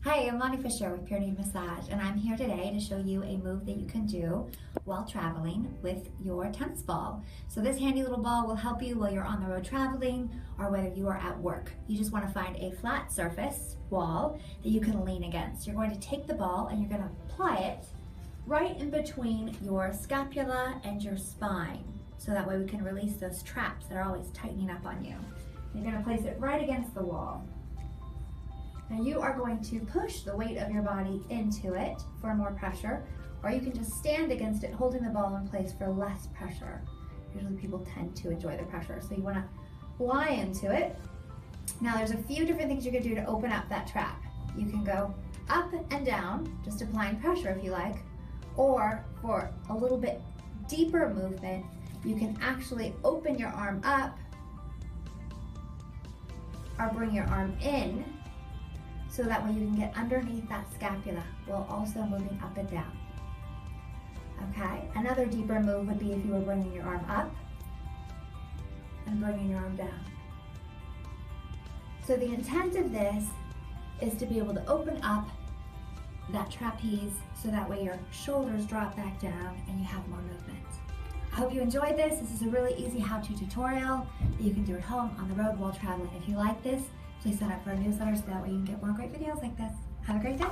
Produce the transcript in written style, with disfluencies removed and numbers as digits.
Hi, I'm Lani Fisher with Pure Knead Massage, and I'm here today to show you a move that you can do while traveling with your tennis ball. So this handy little ball will help you while you're on the road traveling or whether you are at work. You just want to find a flat surface wall that you can lean against. You're going to take the ball and you're going to apply it right in between your scapula and your spine. So that way we can release those traps that are always tightening up on you. You're going to place it right against the wall. Now you are going to push the weight of your body into it for more pressure, or you can just stand against it holding the ball in place for less pressure. Usually people tend to enjoy the pressure, so you want to lie into it. Now there's a few different things you can do to open up that trap. You can go up and down, just applying pressure if you like, or for a little bit deeper movement, you can actually open your arm up or bring your arm in, so that way you can get underneath that scapula while also moving up and down. Okay, another deeper move would be if you were bringing your arm up and bringing your arm down. So the intent of this is to be able to open up that trapeze so that way your shoulders drop back down and you have more movement. I hope you enjoyed this. This is a really easy how-to tutorial that you can do at home, on the road, while traveling. If you like this, please sign up for our newsletter so that way you can get more great videos like this. Have a great day.